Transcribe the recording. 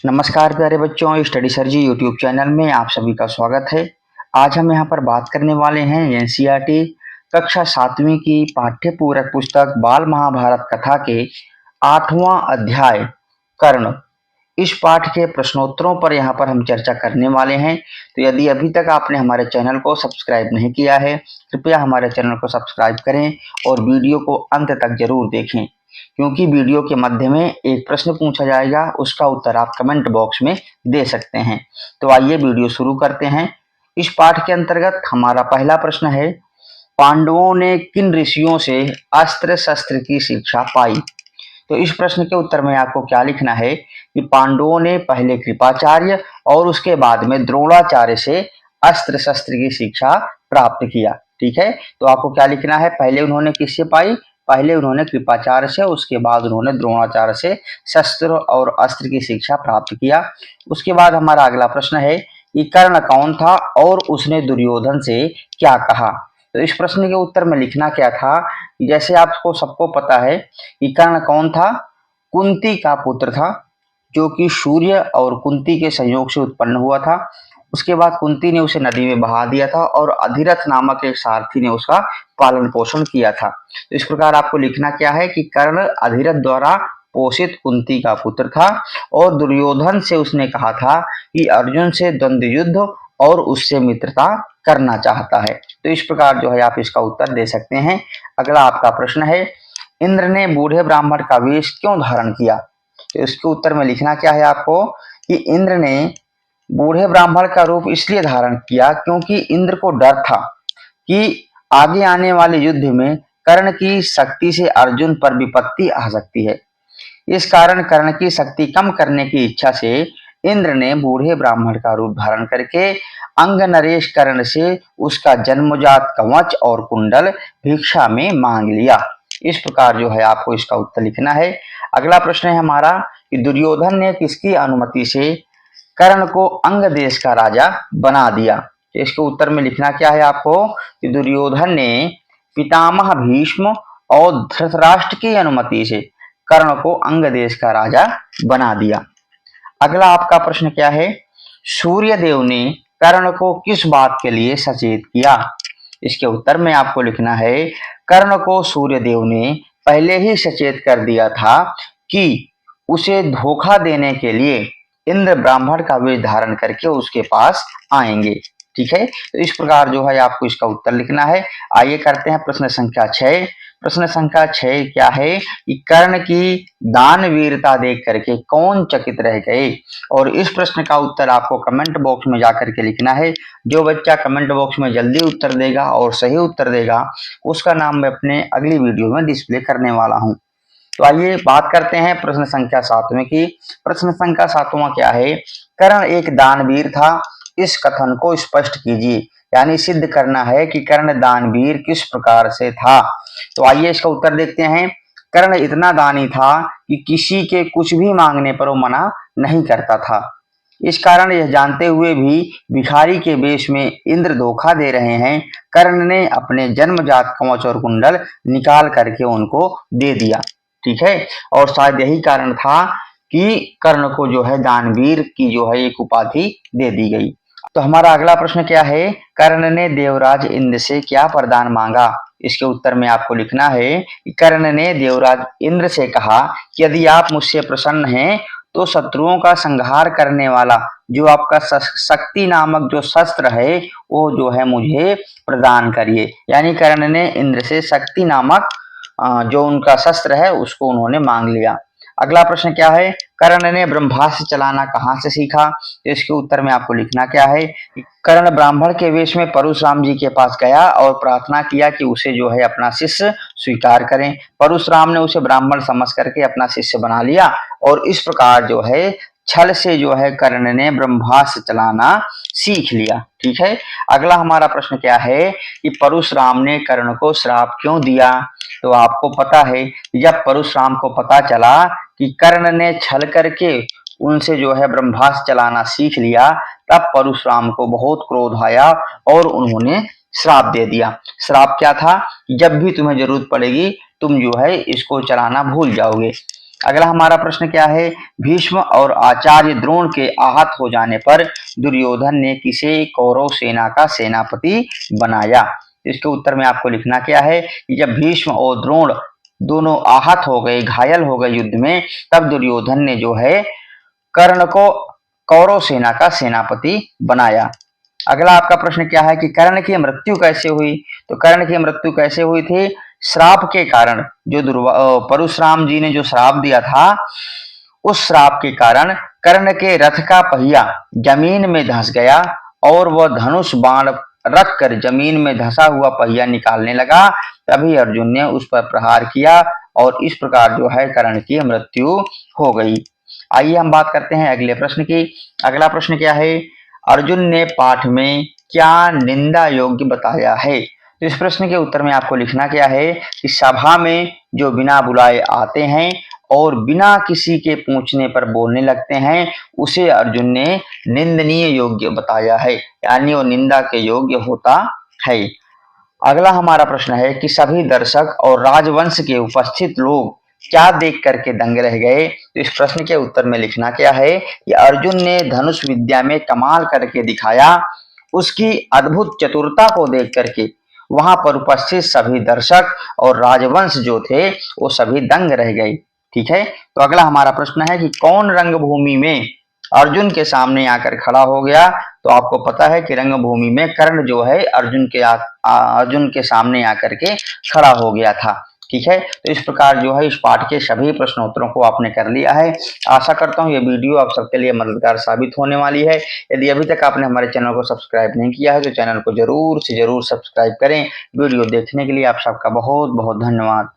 नमस्कार प्यारे बच्चों, स्टडी सर जी यूट्यूब चैनल में आप सभी का स्वागत है। आज हम यहाँ पर बात करने वाले हैं एनसीईआरटी कक्षा 7वीं की पाठ्य पूरक पुस्तक बाल महाभारत कथा के 8वां अध्याय कर्ण, इस पाठ के प्रश्नोत्तरों पर यहाँ पर हम चर्चा करने वाले हैं। तो यदि अभी तक आपने हमारे चैनल को सब्सक्राइब नहीं किया है, कृपया हमारे चैनल को सब्सक्राइब करें और वीडियो को अंत तक जरूर देखें, क्योंकि वीडियो के मध्य में एक प्रश्न पूछा जाएगा, उसका उत्तर आप कमेंट बॉक्स में दे सकते हैं। तो आइए वीडियो शुरू करते हैं। इस पाठ के अंतर्गत हमारा पहला प्रश्न है, पांडवों ने किन ऋषियों से अस्त्र शस्त्र की शिक्षा पाई? तो इस प्रश्न के उत्तर में आपको क्या लिखना है कि पांडवों ने पहले कृपाचार्य और उसके बाद में द्रोणाचार्य से अस्त्र शस्त्र की शिक्षा प्राप्त किया। ठीक है, तो आपको क्या लिखना है, पहले उन्होंने किससे पाई? पहले उन्होंने कृपाचार्य से, उसके बाद उन्होंने द्रोणाचार्य से शस्त्र और अस्त्र की शिक्षा प्राप्त किया। उसके बाद हमारा अगला प्रश्न है कि कर्ण कौन था और उसने दुर्योधन से क्या कहा? तो इस प्रश्न के उत्तर में लिखना क्या था, जैसे आपको सबको पता है कि कर्ण कौन था? कुंती का पुत्र था, जो कि सूर्य और कुंती के संयोग से उत्पन्न हुआ था। उसके बाद कुंती ने उसे नदी में बहा दिया था और अधिरथ नामक एक सारथी ने उसका पालन पोषण किया था। तो इस प्रकार आपको लिखना क्या है कि कर्ण अधिरथ द्वारा पोषित कुंती का पुत्र था और दुर्योधन से उसने कहा था कि अर्जुन से द्वंद्व युद्ध और उससे मित्रता करना चाहता है। तो इस प्रकार जो है आप इसका उत्तर दे सकते हैं। अगला आपका प्रश्न है, इंद्र ने बूढ़े ब्राह्मण का वेश क्यों धारण किया? तो इसके उत्तर में लिखना क्या है आपको कि इंद्र ने बूढ़े ब्राह्मण का रूप इसलिए धारण किया क्योंकि इंद्र को डर था कि आगे आने वाले युद्ध में कर्ण की शक्ति से अर्जुन पर विपत्ति आ सकती है। इस कारण कर्ण की शक्ति कम करने की इच्छा से इंद्र ने बूढ़े ब्राह्मण का रूप धारण करके अंग नरेश कर्ण से उसका जन्मजात कवच और कुंडल भिक्षा में मांग लिया। इस प्रकार जो है आपको इसका उत्तर लिखना है। अगला प्रश्न है हमारा कि दुर्योधन ने किसकी अनुमति से कर्ण को अंग देश का राजा बना दिया? तो इसके उत्तर में लिखना क्या है आपको कि दुर्योधन ने पितामह भीष्म और धृतराष्ट्र की अनुमति से कर्ण को अंग देश का राजा बना दिया। अगला आपका प्रश्न क्या है, सूर्य देव ने कर्ण को किस बात के लिए सचेत किया? इसके उत्तर में आपको लिखना है, कर्ण को सूर्य देव ने पहले ही सचेत कर दिया था कि उसे धोखा देने के लिए इंद्र ब्राह्मण का वेश धारण करके उसके पास आएंगे। ठीक है, तो इस प्रकार जो है आपको इसका उत्तर लिखना है। आइए करते हैं प्रश्न संख्या 6। प्रश्न संख्या 6 क्या है कि कर्ण की दान वीरता देख करके कौन चकित रह गए? और इस प्रश्न का उत्तर आपको कमेंट बॉक्स में जाकर के लिखना है। जो बच्चा कमेंट बॉक्स में जल्दी उत्तर देगा और सही उत्तर देगा, उसका नाम मैं अपने अगली वीडियो में डिस्प्ले करने वाला हूं। तो आइए बात करते हैं प्रश्न संख्या 7वें की। प्रश्न संख्या 7वां क्या है, कर्ण एक दानवीर था, इस कथन को स्पष्ट कीजिए। यानी सिद्ध करना है कि कर्ण दानवीर किस प्रकार से था। तो आइए इसका उत्तर देखते हैं। कर्ण इतना दानी था कि किसी के कुछ भी मांगने पर वो मना नहीं करता था। इस कारण यह जानते हुए भी भिखारी के वेश में इंद्र धोखा दे रहे हैं, कर्ण ने अपने जन्मजात कवच और कुंडल निकाल करके उनको दे दिया। ठीक है, और शायद यही कारण था कि कर्ण को जो है दानवीर की जो है एक उपाधि दे दी गई। तो हमारा अगला प्रश्न क्या है, कर्ण ने देवराज इंद्र से क्या वरदान मांगा? इसके उत्तर में आपको लिखना है कि कर्ण ने देवराज इंद्र से कहा कि यदि आप मुझसे प्रसन्न हैं तो शत्रुओं का संहार करने वाला जो आपका शक्ति नामक जो शस्त्र है वो जो है मुझे प्रदान करिए। यानी कर्ण ने इंद्र से शक्ति नामक जो उनका शस्त्र है उसको उन्होंने मांग लिया। अगला प्रश्न क्या है, कर्ण ने ब्रह्मास्त्र चलाना कहाँ से सीखा? तो इसके उत्तर में आपको लिखना क्या है, कर्ण ब्राह्मण के वेश में परशुराम जी के पास गया और प्रार्थना किया कि उसे जो है अपना शिष्य स्वीकार करें। परशुराम ने उसे ब्राह्मण समझ करके अपना शिष्य बना लिया और इस प्रकार जो है छल से जो है कर्ण ने ब्रह्मास्त्र चलाना सीख लिया। ठीक है, अगला हमारा प्रश्न क्या है कि परशुराम ने कर्ण को श्राप क्यों दिया? तो आपको पता है जब परशुराम को पता चला कि कर्ण ने छल करके उनसे जो है ब्रह्मास्त्र चलाना सीख लिया, तब परशुराम को बहुत क्रोध आया और उन्होंने श्राप दे दिया। श्राप क्या था? जब भी तुम्हें जरूरत पड़ेगी तुम जो है इसको चलाना भूल जाओगे। अगला हमारा प्रश्न क्या है? भीष्म और आचार्य द्रोण के आहत हो जाने पर दुर्योधन ने किसे कौरव सेना का सेनापति बनाया? इसके उत्तर में आपको लिखना क्या है कि जब भीष्म और द्रोण दोनों आहत हो गए, घायल हो गए युद्ध में, तब दुर्योधन ने जो है कर्ण को कौरव सेना का सेनापति बनाया। अगला आपका प्रश्न क्या है कि कर्ण की मृत्यु कैसे हुई? तो कर्ण की मृत्यु कैसे हुई थी? श्राप के कारण। जो परशुराम जी ने जो श्राप दिया था, उस श्राप के कारण कर्ण के रथ का पहिया जमीन में धंस गया और वह धनुष बाण रख कर जमीन में धंसा हुआ पहिया निकालने लगा। तभी अर्जुन ने उस पर प्रहार किया और इस प्रकार जो है कर्ण की मृत्यु हो गई। आइए हम बात करते हैं अगले प्रश्न की। अगला प्रश्न क्या है? अर्जुन ने पाठ में क्या निंदा योग्य बताया है? तो इस प्रश्न के उत्तर में आपको लिखना क्या है कि सभा में जो बिना बुलाए आते हैं और बिना किसी के पूछने पर बोलने लगते हैं, उसे अर्जुन ने निंदनीय योग्य बताया है, यानी वो निंदा के योग्य होता है। अगला हमारा प्रश्न है कि सभी दर्शक और राजवंश के उपस्थित लोग क्या देख करके दंग रह गए? तो इस प्रश्न के उत्तर में लिखना क्या है कि अर्जुन ने धनुष विद्या में कमाल करके दिखाया। उसकी अद्भुत चतुरता को देख करके वहां पर उपस्थित सभी दर्शक और राजवंश जो थे वो सभी दंग रह गए। ठीक है, तो अगला हमारा प्रश्न है कि कौन रंगभूमि में अर्जुन के सामने आकर खड़ा हो गया? तो आपको पता है कि रंगभूमि में कर्ण जो है अर्जुन के सामने आकर के खड़ा हो गया था। ठीक है, तो इस प्रकार जो है इस पाठ के सभी प्रश्नोत्तरों को आपने कर लिया है। आशा करता हूँ ये वीडियो आप सबके लिए मददगार साबित होने वाली है। यदि अभी तक आपने हमारे चैनल को सब्सक्राइब नहीं किया है तो चैनल को जरूर से जरूर सब्सक्राइब करें। वीडियो देखने के लिए आप सबका बहुत बहुत धन्यवाद।